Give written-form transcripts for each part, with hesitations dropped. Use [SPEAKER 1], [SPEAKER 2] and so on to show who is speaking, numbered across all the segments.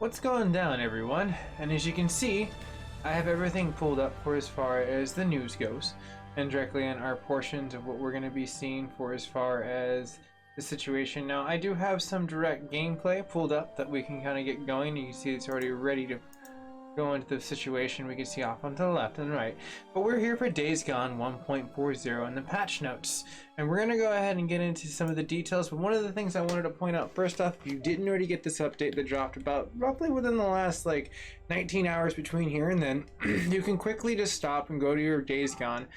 [SPEAKER 1] What's going down, everyone? And as you can see, I have everything pulled up for as far as the news goes, and directly in our portions of what we're going to be seeing for as far as the situation. Now, I do have some direct gameplay pulled up that we can kind of get going. You can see it's already ready to go into the situation. We can see off on the left and right, but we're here for Days Gone 1.40 and the patch notes, and we're gonna go ahead and get into some of the details. But one of the things I wanted to point out first off, if you didn't already get this update that dropped about roughly within the last like 19 hours between here and then, you can quickly just stop and go to your Days Gone,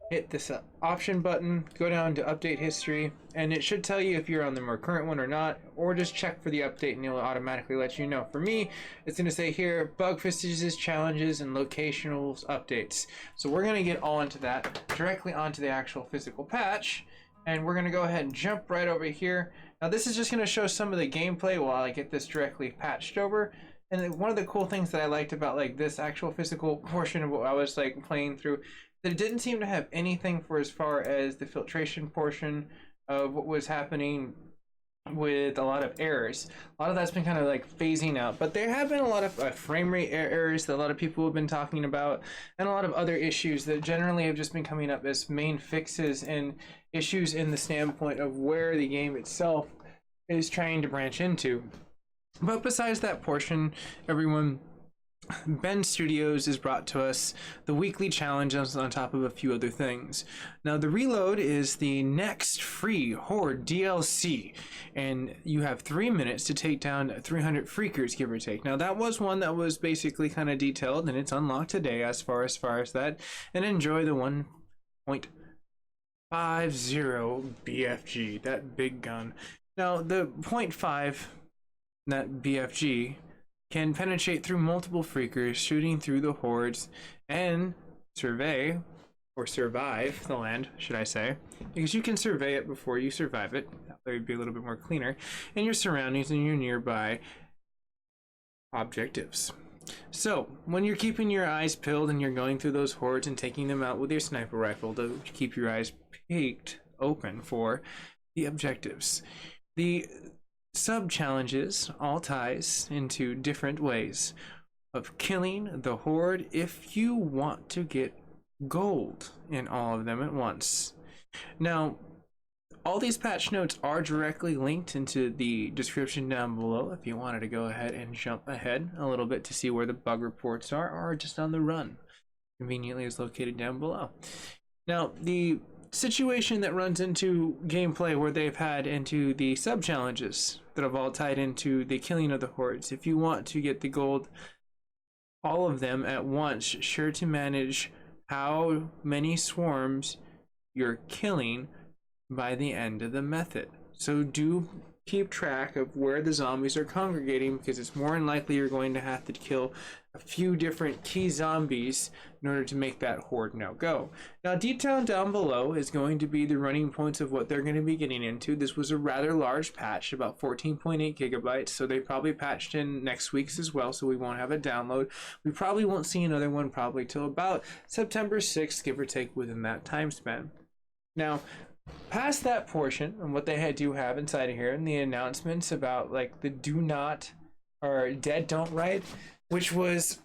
[SPEAKER 1] hit this option button, go down to update history, and it should tell you if you're on the more current one or not, or just check for the update and it'll automatically let you know. For me, it's going to say here bug fixes, challenges, and locational updates. So we're going to get all into that, directly onto the actual physical patch, and we're going to go ahead and jump right over here. Now this is just going to show some of the gameplay while I get this directly patched over. And one of the cool things that I liked about like this actual physical portion of what I was like playing through, that it didn't seem to have anything for as far as the filtration portion of what was happening with a lot of errors. A lot of that's been kind of like phasing out, but there have been a lot of frame rate errors that a lot of people have been talking about, and a lot of other issues that generally have just been coming up as main fixes and issues in the standpoint of where the game itself is trying to branch into. But besides that portion, everyone, Ben Studios has brought to us the weekly challenges on top of a few other things. Now the reload is the next free Horde DLC, and you have 3 minutes to take down 300 freakers, give or take. Now that was one that was basically kind of detailed, and it's unlocked today as far as that. And enjoy the 1.50 BFG, that big gun. Now the .5, that BFG, can penetrate through multiple freakers, shooting through the hordes, and survey, or survive the land, should I say, because you can survey it before you survive it. That would be a little bit more cleaner, and your surroundings and your nearby objectives. So when you're keeping your eyes peeled and you're going through those hordes and taking them out with your sniper rifle, to keep your eyes peeked open for the objectives. The sub-challenges all ties into different ways of killing the horde if you want to get gold in all of them at once. Now, all these patch notes are directly linked into the description down below if you wanted to go ahead and jump ahead a little bit to see where the bug reports are, or just on the run. Conveniently is located down below. Now, the situation that runs into gameplay where they've had into the sub challenges that have all tied into the killing of the hordes. If you want to get the gold, all of them at once, sure to manage how many swarms you're killing by the end of the method. So do keep track of where the zombies are congregating, because it's more than likely you're going to have to kill a few different key zombies in order to make that horde now go. Now detailed down below is going to be the running points of what they're going to be getting into. This was a rather large patch, about 14.8 gigabytes, so they probably patched in next week's as well, so we won't have a download. We probably won't see another one probably till about September 6th, give or take, within that time span. Now past that portion and what they do have inside of here, and the announcements about like the do not or dead don't ride, which was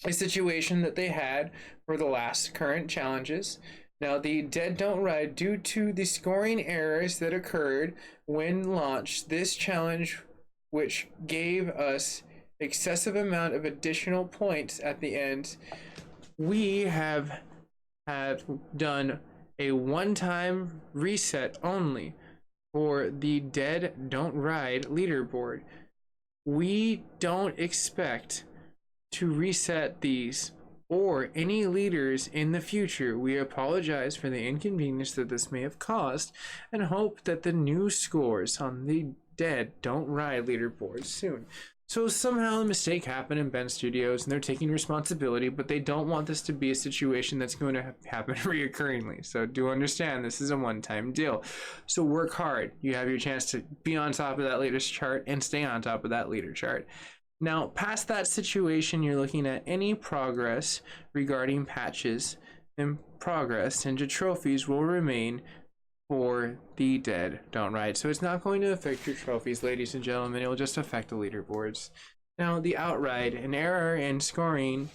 [SPEAKER 1] a situation that they had for the last current challenges. Now the dead don't ride, due to the scoring errors that occurred when launched, this challenge, which gave us excessive amount of additional points at the end, we have done a one-time reset only for the dead don't ride leaderboard. We don't expect to reset these or any leaders in the future. We apologize for the inconvenience that this may have caused, and hope that the new scores on the dead don't ride leaderboard soon. So somehow a mistake happened in Ben Studios, and they're taking responsibility, but they don't want this to be a situation that's going to happen reoccurringly. So do understand this is a one-time deal. So work hard. You have your chance to be on top of that latest chart and stay on top of that leader chart. Now, past that situation, you're looking at any progress regarding patches and progress into trophies will remain for the dead don't ride. So it's not going to affect your trophies, ladies and gentlemen. It will just affect the leaderboards. Now, the outride, an error in scoring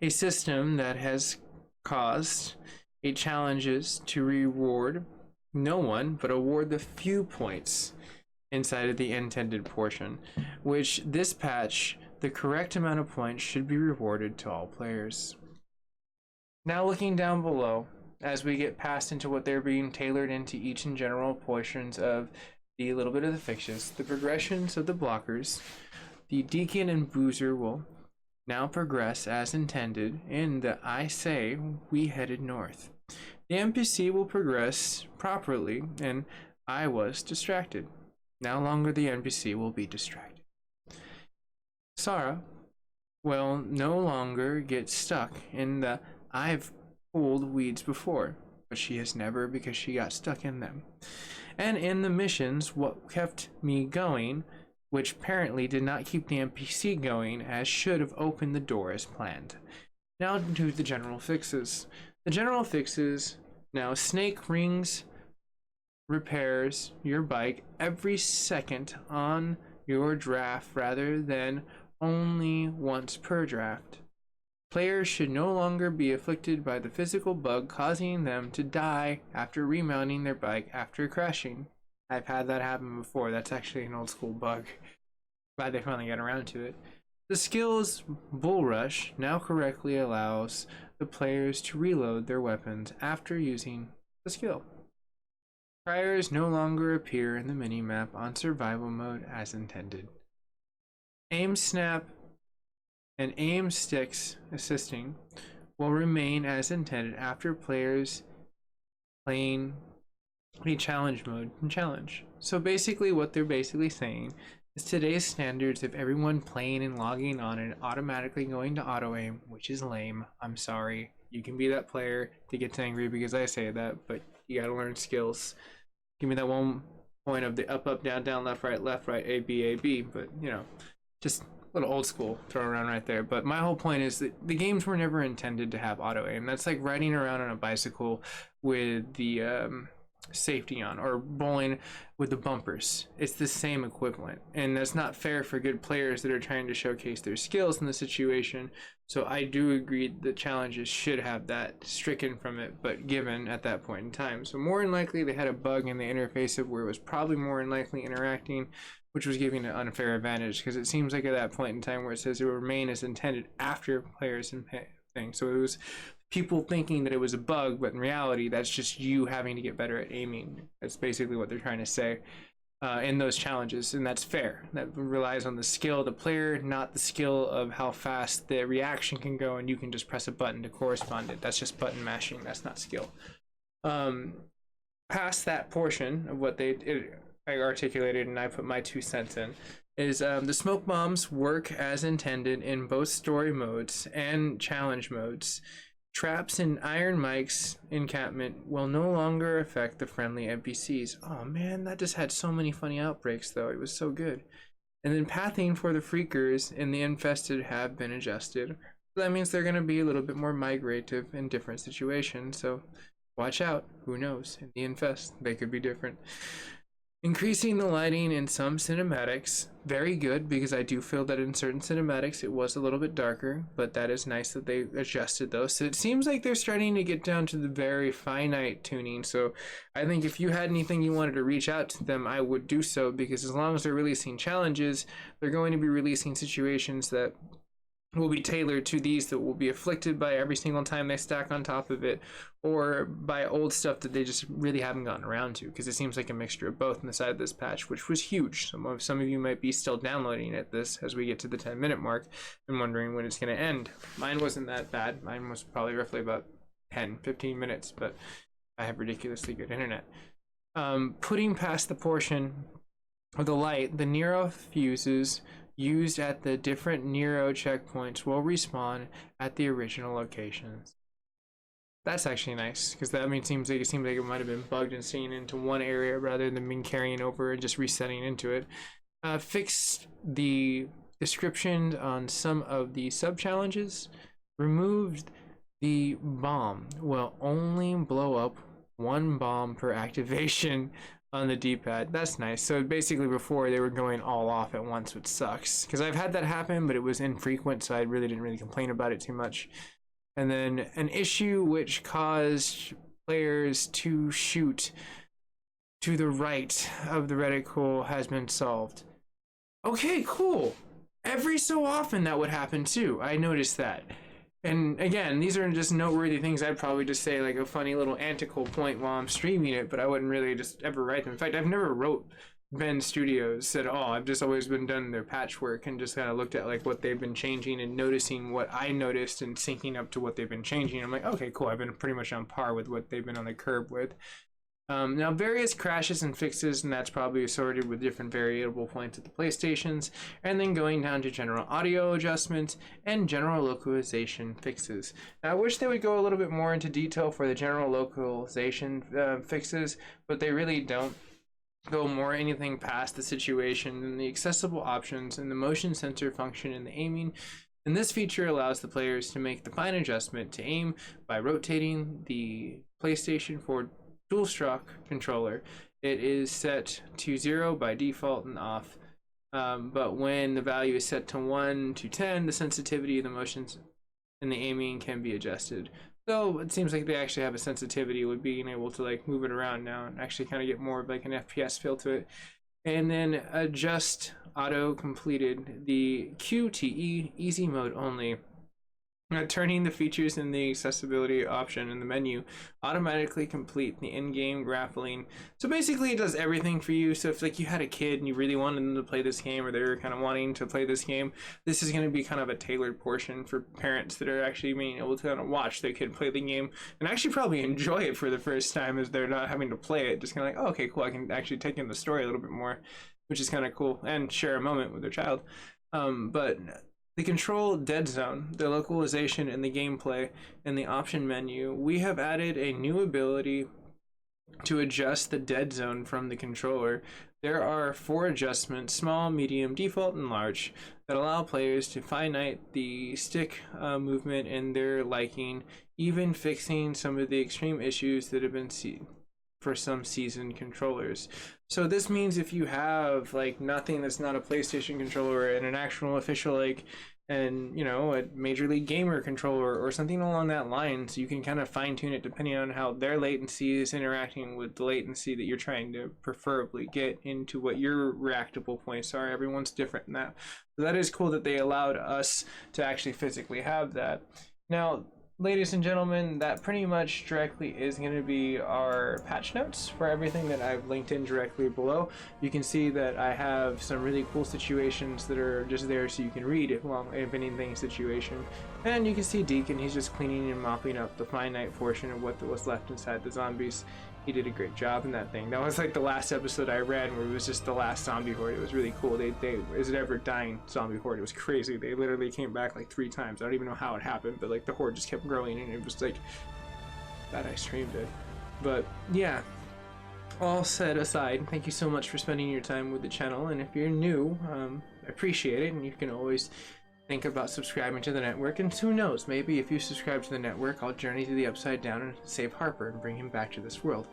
[SPEAKER 1] a system that has caused a challenges to reward no one but award the few points inside of the intended portion, which this patch, the correct amount of points should be rewarded to all players. Now looking down below, as we get past into what they're being tailored into each and general portions of the little bit of the fixtures, the progressions of the blockers, the Deacon and Boozer will now progress as intended in the I say we headed north. The NPC will progress properly and I was distracted. No longer the NPC will be distracted. Sarah will no longer get stuck in the I've pulled weeds before, but she has never because she got stuck in them. And in the missions, what kept me going, which apparently did not keep the NPC going, as should have opened the door as planned. Now to the general fixes. The general fixes, now Snake rings repairs your bike every second on your draft rather than only once per draft. Players should no longer be afflicted by the physical bug causing them to die after remounting their bike after crashing. I've had that happen before. That's actually an old school bug. Glad they finally got around to it. The skills Bull Rush now correctly allows the players to reload their weapons after using the skill. Priors no longer appear in the minimap on survival mode as intended. Aim snap and aim sticks assisting will remain as intended after players playing a challenge mode and challenge. So basically what they're basically saying is today's standards of everyone playing and logging on and automatically going to auto aim, which is lame. I'm sorry. You can be that player that gets angry because I say that, but you gotta learn skills. Give me that 1 point of the up, up, down, down, left, right, A, B, but you know, just a little old school thrown around right there. But my whole point is that the games were never intended to have auto aim. That's like riding around on a bicycle with the safety on, or bowling with the bumpers. It's the same equivalent, and that's not fair for good players that are trying to showcase their skills in the situation. So I do agree the challenges should have that stricken from it, but given at that point in time. So more than likely they had a bug in the interface of where it was probably more than likely interacting, which was giving an unfair advantage, because it seems like at that point in time where it says it will remain as intended after players and thing. So it was people thinking that it was a bug, but in reality that's just you having to get better at aiming. That's basically what they're trying to say in those challenges, and that's fair. That relies on the skill of the player, not the skill of how fast the reaction can go, and you can just press a button to correspond it. That's just button mashing. That's not skill. Past that portion of what I articulated and I put my 2 cents in is the smoke bombs work as intended in both story modes and challenge modes. Traps and Iron Mike's encampment will no longer affect the friendly NPCs. Oh man, that just had so many funny outbreaks though. It was so good. And then pathing for the freakers in the infested have been adjusted. So that means they're going to be a little bit more migrative in different situations. So watch out. Who knows? In the infest, they could be different. Increasing the lighting in some cinematics, very good, because I do feel that in certain cinematics it was a little bit darker, but that is nice that they adjusted those. So it seems like they're starting to get down to the very finite tuning. So I think if you had anything you wanted to reach out to them, I would do so, because as long as they're releasing challenges, they're going to be releasing situations that will be tailored to these that will be afflicted by every single time they stack on top of it, or by old stuff that they just really haven't gotten around to, because it seems like a mixture of both on the side of this patch, which was huge. Some of you might be still downloading at this as we get to the 10-minute mark and wondering when it's going to end. Mine wasn't that bad. Mine was probably roughly about 10-15 minutes, but I have ridiculously good internet. Putting past the portion of the light, the Nero fuses used at the different Nero checkpoints will respawn at the original locations. That's actually nice, because that means it seems like it might have been bugged and staying into one area rather than being carrying over and just resetting into it. Fixed the description on some of the sub challenges. Removed the bomb will only blow up 1 bomb per activation on the D-pad. That's nice. So basically before they were going all off at once, which sucks. Because I've had that happen, but it was infrequent, so I really didn't really complain about it too much. And then an issue which caused players to shoot to the right of the reticle has been solved. Okay, cool. Every so often that would happen too. I noticed that. And again, these are just noteworthy things. I'd probably just say like a funny little antical point while I'm streaming it, but I wouldn't really just ever write them. In fact, I've never wrote Ben Studios at all. I've just always been done their patchwork and just kind of looked at like what they've been changing and noticing what I noticed and syncing up to what they've been changing. I'm like, okay, cool. I've been pretty much on par with what they've been on the curb with. Now, various crashes and fixes, and that's probably sorted with different variable points at the PlayStations, and then going down to general audio adjustments and general localization fixes. Now, I wish they would go a little bit more into detail for the general localization fixes, but they really don't go more anything past the situation and the accessible options and the motion sensor function and the aiming. And this feature allows the players to make the fine adjustment to aim by rotating the PlayStation 4 DualShock controller. It is set to 0 by default and off, but when the value is set to 1 to 10, the sensitivity of the motions and the aiming can be adjusted. So it seems like they actually have a sensitivity with being able to like move it around now and actually kind of get more of like an FPS feel to it. And then adjust auto completed, the QTE easy mode only. Turning the features in the accessibility option in the menu automatically complete the in-game grappling. So basically it does everything for you. So if like you had a kid and you really wanted them to play this game, or they were kind of wanting to play this game, this is going to be kind of a tailored portion for parents that are actually being able to kind of watch their kid play the game and actually probably enjoy it for the first time, as they're not having to play it, just kind of like, oh, okay, cool, I can actually take in the story a little bit more, which is kind of cool, and share a moment with their child. But the control dead zone, the localization, and the gameplay in the option menu, we have added a new ability to adjust the dead zone from the controller. There are 4 adjustments: small, medium, default, and large, that allow players to finite the stick movement in their liking, even fixing some of the extreme issues that have been seen for some seasoned controllers. So this means if you have like nothing that's not a PlayStation controller and an actual official like, and you know, a Major League Gamer controller or something along that line, so you can kind of fine tune it depending on how their latency is interacting with the latency that you're trying to preferably get into what your reactable points are. Everyone's different in that. So that is cool that they allowed us to actually physically have that. Now, ladies and gentlemen, that pretty much directly is going to be our patch notes for everything that I've linked in directly below. You can see that I have some really cool situations that are just there so you can read it while if anything situation. And you can see Deacon, he's just cleaning and mopping up the finite portion of what was left inside the zombies. He did a great job in that thing. That was like the last episode I read where it was just the last zombie horde. It was really cool. They is it ever dying zombie horde? It was crazy. They literally came back like 3 times. I don't even know how it happened, but like the horde just kept growing, and it was like that I streamed it. But yeah, all said aside, thank you so much for spending your time with the channel. And if you're new, I appreciate it, and you can always think about subscribing to the network, and who knows, maybe if you subscribe to the network, I'll journey to the Upside Down and save Harper and bring him back to this world.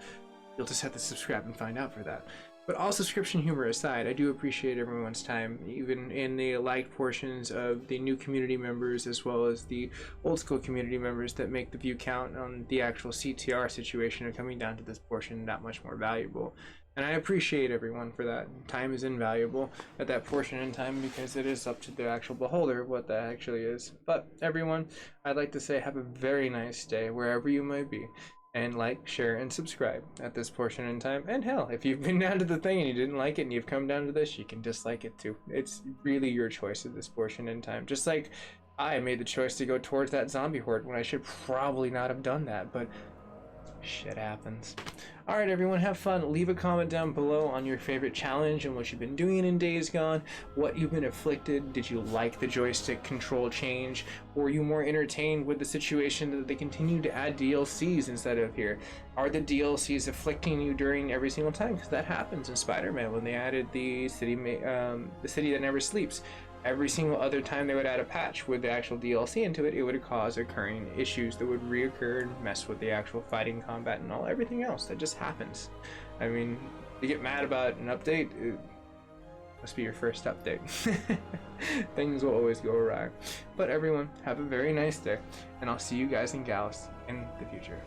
[SPEAKER 1] You'll just have to subscribe and find out for that. But all subscription humor aside, I do appreciate everyone's time, even in the liked portions of the new community members as well as the old school community members that make the view count on the actual CTR situation of coming down to this portion that much more valuable. And I appreciate everyone for that. Time is invaluable at that portion in time because it is up to the actual beholder what that actually is. But everyone, I'd like to say have a very nice day wherever you might be. And like, share, and subscribe at this portion in time. And hell, if you've been down to the thing and you didn't like it and you've come down to this, you can dislike it too. It's really your choice at this portion in time. Just like I made the choice to go towards that zombie horde when I should probably not have done that, but shit happens. Alright everyone, have fun. Leave a comment down below on your favorite challenge and what you've been doing in Days Gone, what you've been afflicted. Did you like the joystick control change? Or were you more entertained with the situation that they continue to add DLCs instead of here? Are the DLCs afflicting you during every single time? Because that happens in Spider-Man when they added the city that never sleeps. Every single other time they would add a patch with the actual DLC into it, it would cause occurring issues that would reoccur and mess with the actual fighting combat and everything else. That just happens. I mean, You get mad about an update, it must be your first update. Things will always go awry. But everyone, have a very nice day, and I'll see you guys and gals in the future.